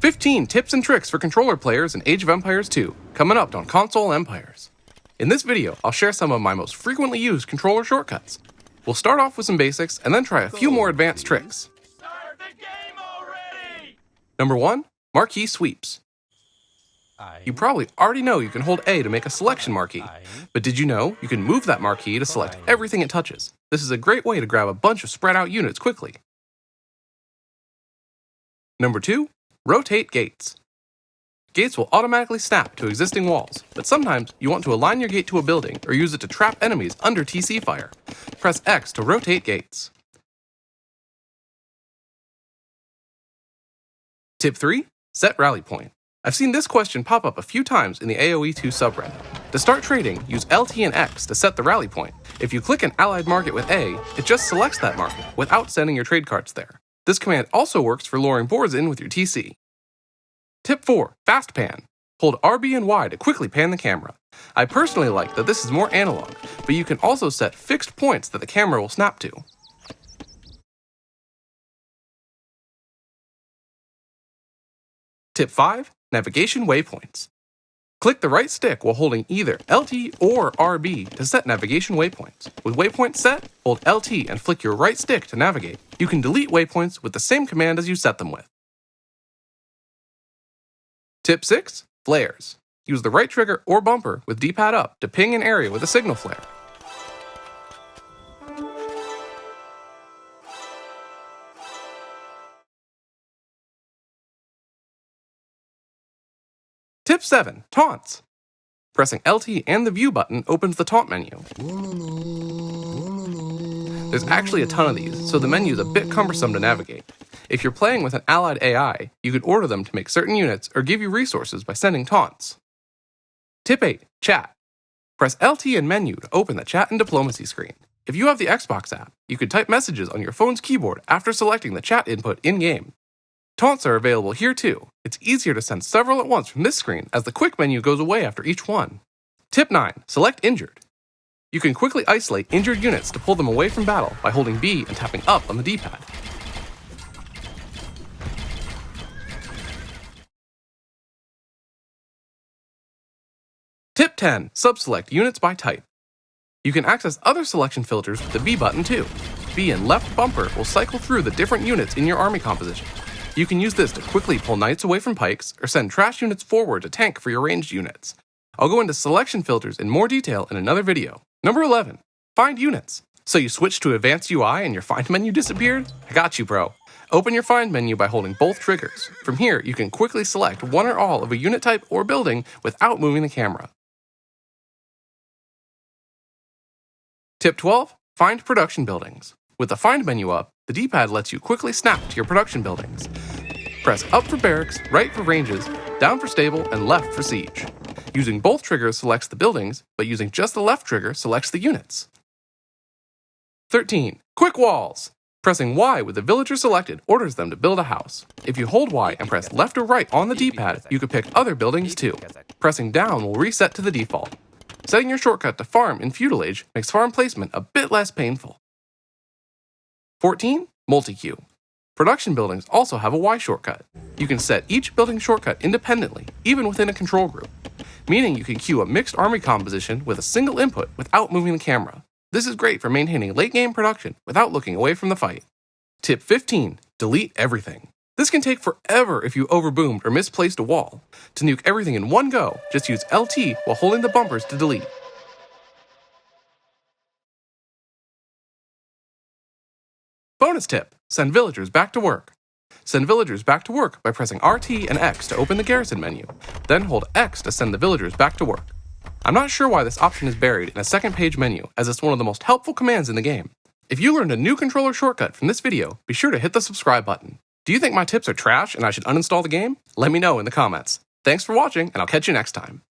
15 tips and tricks for controller players in Age of Empires 2, coming up on Console Empires. In this video, I'll share some of my most frequently used controller shortcuts. We'll start off with some basics and then try a few more advanced tricks. Start the game already! Number 1, Marquee sweeps. You probably already know you can hold A to make a selection marquee, but did you know you can move that marquee to select everything it touches? This is a great way to grab a bunch of spread out units quickly. Number 2, rotate gates. Gates will automatically snap to existing walls, but sometimes you want to align your gate to a building or use it to trap enemies under TC fire. Press X to rotate gates. Tip 3, set rally point. I've seen this question pop up a few times in the AoE2 subreddit. To start trading, use LT and X to set the rally point. If you click an allied market with A, it just selects that market without sending your trade carts there. This command also works for luring boards in with your TC. Tip 4, fast pan. Hold RB and Y to quickly pan the camera. I personally like that this is more analog, but you can also set fixed points that the camera will snap to. Tip 5, navigation waypoints. Click the right stick while holding either LT or RB to set navigation waypoints. With waypoints set, hold LT and flick your right stick to navigate. You can delete waypoints with the same command as you set them with. Tip 6, flares. Use the right trigger or bumper with D-pad up to ping an area with a signal flare. Tip 7, taunts. Pressing LT and the view button opens the taunt menu. There's actually a ton of these, so the menu is a bit cumbersome to navigate. If you're playing with an allied AI, you could order them to make certain units or give you resources by sending taunts. Tip 8, chat. Press LT and menu to open the chat and diplomacy screen. If you have the Xbox app, you could type messages on your phone's keyboard after selecting the chat input in-game. Taunts are available here too. It's easier to send several at once from this screen as the quick menu goes away after each one. Tip 9, select injured. You can quickly isolate injured units to pull them away from battle by holding B and tapping up on the D-pad. Tip 10, subselect units by type. You can access other selection filters with the B button too. B and left bumper will cycle through the different units in your army composition. You can use this to quickly pull knights away from pikes or send trash units forward to tank for your ranged units. I'll go into selection filters in more detail in another video. Number 11, find units. So you switched to advanced UI and your find menu disappeared? I got you, bro. Open your find menu by holding both triggers. From here, you can quickly select one or all of a unit type or building without moving the camera. Tip 12, find production buildings. With the find menu up, the D-pad lets you quickly snap to your production buildings. Press up for barracks, right for ranges, down for stable, and left for siege. Using both triggers selects the buildings, but using just the left trigger selects the units. 13. Quickwalls. Pressing Y with the villager selected orders them to build a house. If you hold Y and press left or right on the D-pad, you can pick other buildings too. Pressing down will reset to the default. Setting your shortcut to farm in Feudal Age makes farm placement a bit less painful. 14. Multi-queue. Production buildings also have a Y shortcut. You can set each building shortcut independently, even within a control group, meaning you can queue a mixed army composition with a single input without moving the camera. This is great for maintaining late-game production without looking away from the fight. Tip 15. Delete everything. This can take forever if you overboomed or misplaced a wall. To nuke everything in one go, just use LT while holding the bumpers to delete. Bonus tip, send villagers back to work. Send villagers back to work by pressing RT and X to open the garrison menu, then hold X to send the villagers back to work. I'm not sure why this option is buried in a second page menu, as it's one of the most helpful commands in the game. If you learned a new controller shortcut from this video, be sure to hit the subscribe button. Do you think my tips are trash and I should uninstall the game? Let me know in the comments. Thanks for watching, and I'll catch you next time.